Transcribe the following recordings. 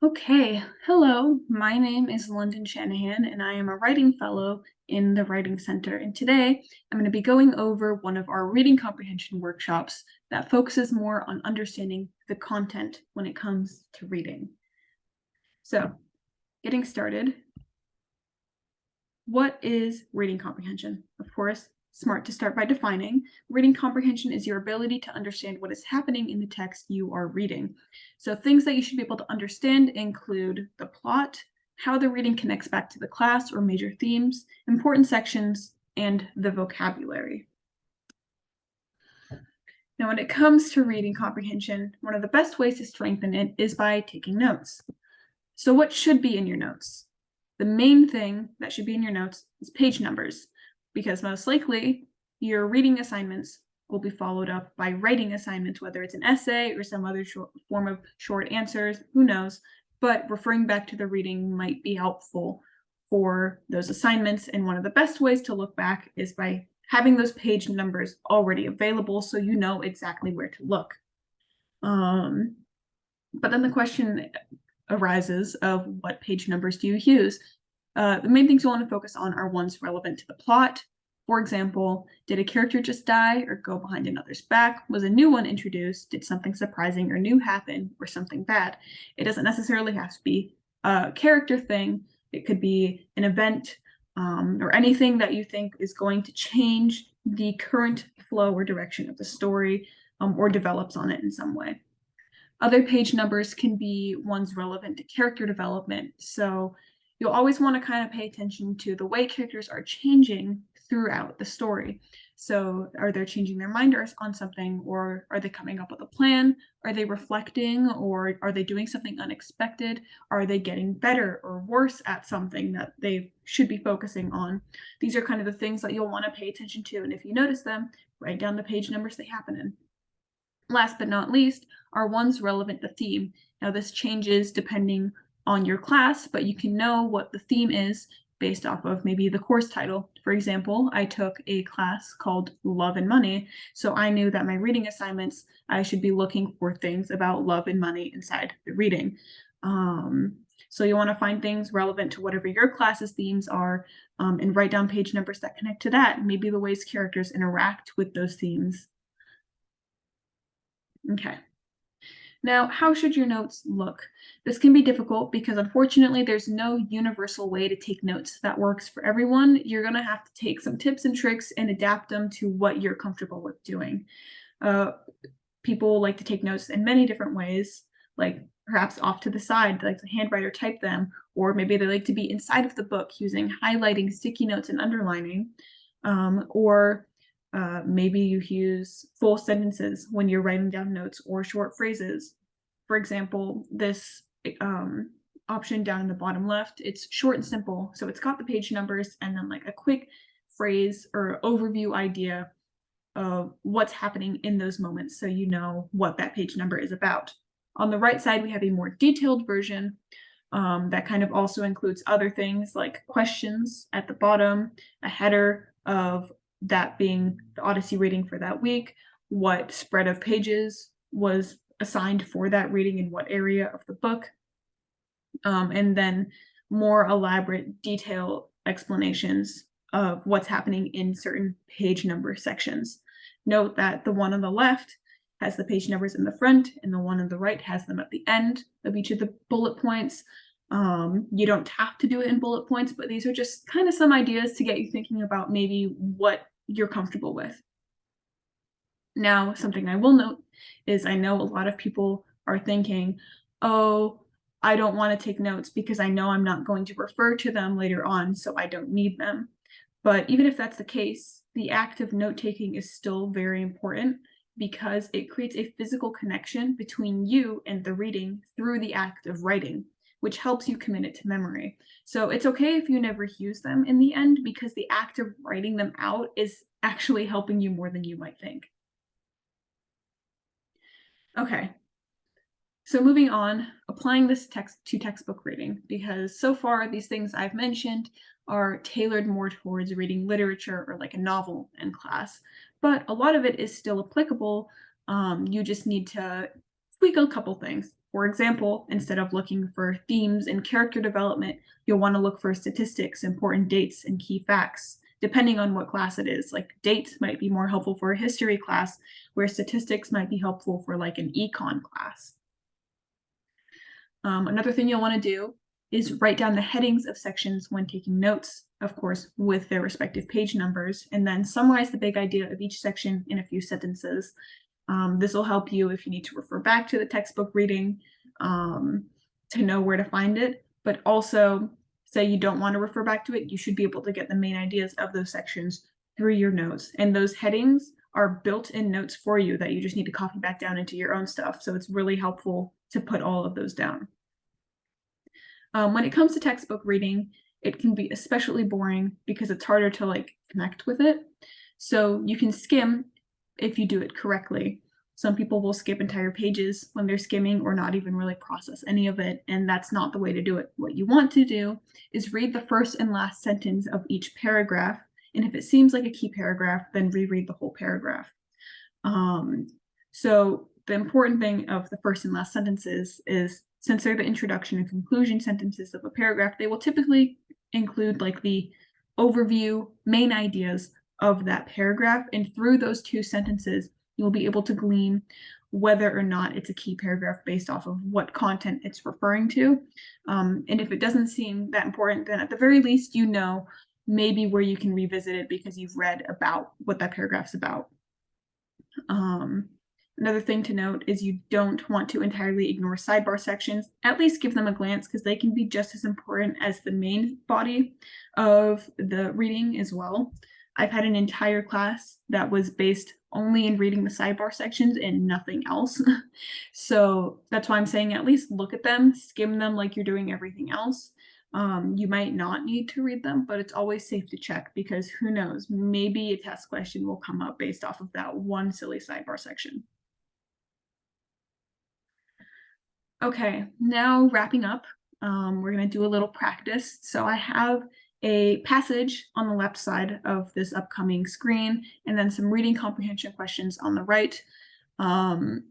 Okay, hello, my name is London Shanahan, and I am a writing fellow in the Writing Center. And today I'm going to be going over one of our reading comprehension workshops that focuses more on understanding the content when it comes to reading. So, getting started, what is reading comprehension? Of course, smart to start by defining. Reading comprehension is your ability to understand what is happening in the text you are reading. So things that you should be able to understand include the plot, how the reading connects back to the class or major themes, important sections, and the vocabulary. Now, when it comes to reading comprehension, one of the best ways to strengthen it is by taking notes. So what should be in your notes? The main thing that should be in your notes is page numbers, because most likely your reading assignments will be followed up by writing assignments, whether it's an essay or some other form of short answers, who knows, but referring back to the reading might be helpful for those assignments. And one of the best ways to look back is by having those page numbers already available so you know exactly where to look. But then the question arises of what page numbers do you use? The main things you want to focus on are ones relevant to the plot. For example, did a character just die or go behind another's back? Was a new one introduced? Did something surprising or new happen or something bad? It doesn't necessarily have to be a character thing. It could be an event or anything that you think is going to change the current flow or direction of the story or develops on it in some way. Other page numbers can be ones relevant to character development. So you'll always want to kind of pay attention to the way characters are changing throughout the story. So are they changing their mind on something, or are they coming up with a plan? Are they reflecting, or are they doing something unexpected? Are they getting better or worse at something that they should be focusing on? These are kind of the things that you'll want to pay attention to. And if you notice them, write down the page numbers they happen in. Last but not least are ones relevant to theme. Now this changes depending on your class, but you can know what the theme is based off of maybe the course title. For example, I took a class called Love and Money, so I knew that my reading assignments, I should be looking for things about love and money inside the reading. So you want to find things relevant to whatever your class's themes are and write down page numbers that connect to that, maybe the ways characters interact with those themes. Okay. Now, how should your notes look? This can be difficult because unfortunately there's no universal way to take notes that works for everyone. You're going to have to take some tips and tricks and adapt them to what you're comfortable with doing. People like to take notes in many different ways, like perhaps off to the side, like to handwrite or type them, or maybe they like to be inside of the book using highlighting, sticky notes, and underlining, or maybe you use full sentences when you're writing down notes or short phrases. For example, this option down in the bottom left, it's short and simple. So it's got the page numbers and then like a quick phrase or overview idea of what's happening in those moments so you know what that page number is about. On the right side, we have a more detailed version that kind of also includes other things like questions at the bottom, a header of that being the Odyssey reading for that week, what spread of pages was assigned for that reading in what area of the book, and then more elaborate detailed explanations of what's happening in certain page number sections. Note that the one on the left has the page numbers in the front and the one on the right has them at the end of each of the bullet points. You don't have to do it in bullet points, but these are just kind of some ideas to get you thinking about maybe what you're comfortable with. Now, something I will note is I know a lot of people are thinking, oh, I don't want to take notes because I know I'm not going to refer to them later on, so I don't need them. But even if that's the case, the act of note-taking is still very important because it creates a physical connection between you and the reading through the act of writing, which helps you commit it to memory. So it's okay if you never use them in the end because the act of writing them out is actually helping you more than you might think. Okay, so moving on, applying this text to textbook reading, because so far these things I've mentioned are tailored more towards reading literature or like a novel in class, but a lot of it is still applicable. You just need to tweak a couple things. For example, instead of looking for themes and character development, you'll want to look for statistics, important dates, and key facts, depending on what class it is. Like dates might be more helpful for a history class, where statistics might be helpful for like an econ class. Another thing you'll want to do is write down the headings of sections when taking notes, of course, with their respective page numbers, and then summarize the big idea of each section in a few sentences. This will help you if you need to refer back to the textbook reading to know where to find it, but also say you don't want to refer back to it, you should be able to get the main ideas of those sections through your notes. And those headings are built-in notes for you that you just need to copy back down into your own stuff. So it's really helpful to put all of those down. When it comes to textbook reading, it can be especially boring because it's harder to like connect with it. So you can skim if you do it correctly. Some people will skip entire pages when they're skimming or not even really process any of it, and that's not the way to do it. What you want to do is read the first and last sentence of each paragraph, and if it seems like a key paragraph, then reread the whole paragraph. So the important thing of the first and last sentences is, since they're the introduction and conclusion sentences of a paragraph, they will typically include like the overview, main ideas of that paragraph. And through those two sentences, you'll be able to glean whether or not it's a key paragraph based off of what content it's referring to. And if it doesn't seem that important, then at the very least, you know maybe where you can revisit it because you've read about what that paragraph's about. Another thing to note is you don't want to entirely ignore sidebar sections. At least give them a glance because they can be just as important as the main body of the reading as well. I've had an entire class that was based only in reading the sidebar sections and nothing else. So that's why I'm saying at least look at them, skim them like you're doing everything else. You might not need to read them, but it's always safe to check because who knows, maybe a test question will come up based off of that one silly sidebar section. Okay, now wrapping up, we're going to do a little practice. So I have a passage on the left side of this upcoming screen, and then some reading comprehension questions on the right.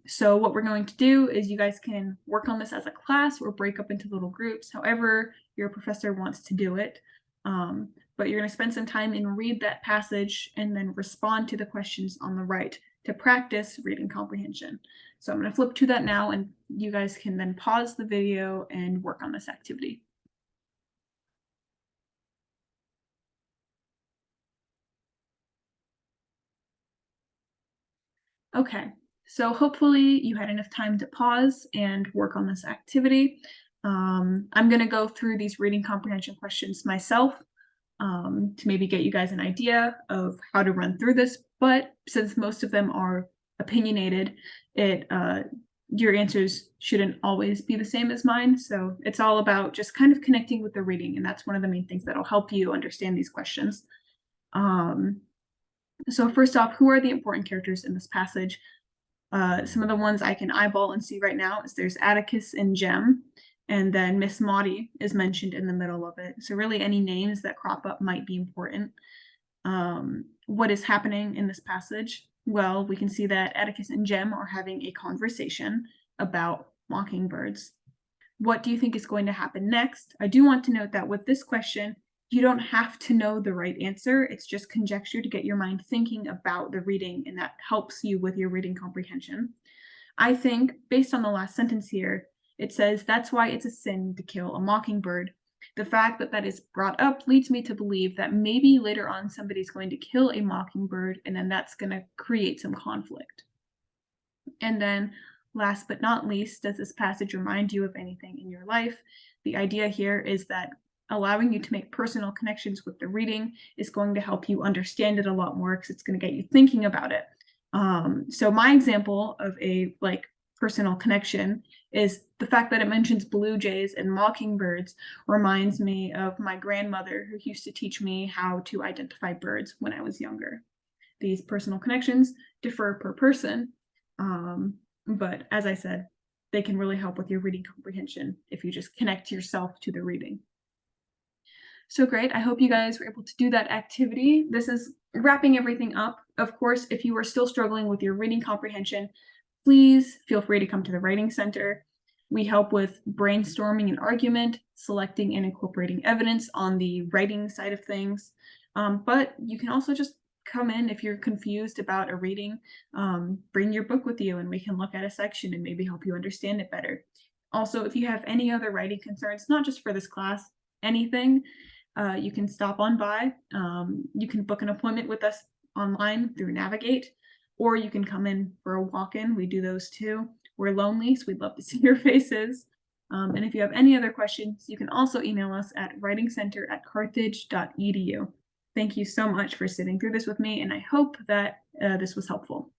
So what we're going to do is you guys can work on this as a class or break up into little groups, however your professor wants to do it. But you're going to spend some time and read that passage and then respond to the questions on the right to practice reading comprehension. So I'm going to flip to that now, and you guys can then pause the video and work on this activity. Okay, so hopefully you had enough time to pause and work on this activity. I'm going to go through these reading comprehension questions myself to maybe get you guys an idea of how to run through this, but since most of them are opinionated, your answers shouldn't always be the same as mine. So it's all about just kind of connecting with the reading, and that's one of the main things that'll help you understand these questions. So first off, who are the important characters in this passage? Some of the ones I can eyeball and see right now is there's Atticus and Jem, and then Miss Maudie is mentioned in the middle of it. So really any names that crop up might be important. What is happening in this passage? Well, we can see that Atticus and Jem are having a conversation about mockingbirds. What do you think is going to happen next? I do want to note that with this question, you don't have to know the right answer. It's just conjecture to get your mind thinking about the reading, and that helps you with your reading comprehension. I think, based on the last sentence here, it says, "That's why it's a sin to kill a mockingbird." The fact that that is brought up leads me to believe that maybe later on somebody's going to kill a mockingbird, and then that's going to create some conflict. And then, last but not least, does this passage remind you of anything in your life? The idea here is that allowing you to make personal connections with the reading is going to help you understand it a lot more because it's going to get you thinking about it. So my example of a personal connection is the fact that it mentions blue jays and mockingbirds reminds me of my grandmother, who used to teach me how to identify birds when I was younger. These personal connections differ per person, but as I said, they can really help with your reading comprehension if you just connect yourself to the reading. So great. I hope you guys were able to do that activity. This is wrapping everything up. Of course, if you are still struggling with your reading comprehension, please feel free to come to the Writing Center. We help with brainstorming and argument, selecting and incorporating evidence on the writing side of things. But you can also just come in if you're confused about a reading, bring your book with you and we can look at a section and maybe help you understand it better. Also, if you have any other writing concerns, not just for this class, anything, you can stop on by. You can book an appointment with us online through Navigate, or you can come in for a walk-in. We do those too. We're lonely, so we'd love to see your faces. And if you have any other questions, you can also email us at writingcenter@carthage.edu. Thank you so much for sitting through this with me, and I hope that this was helpful.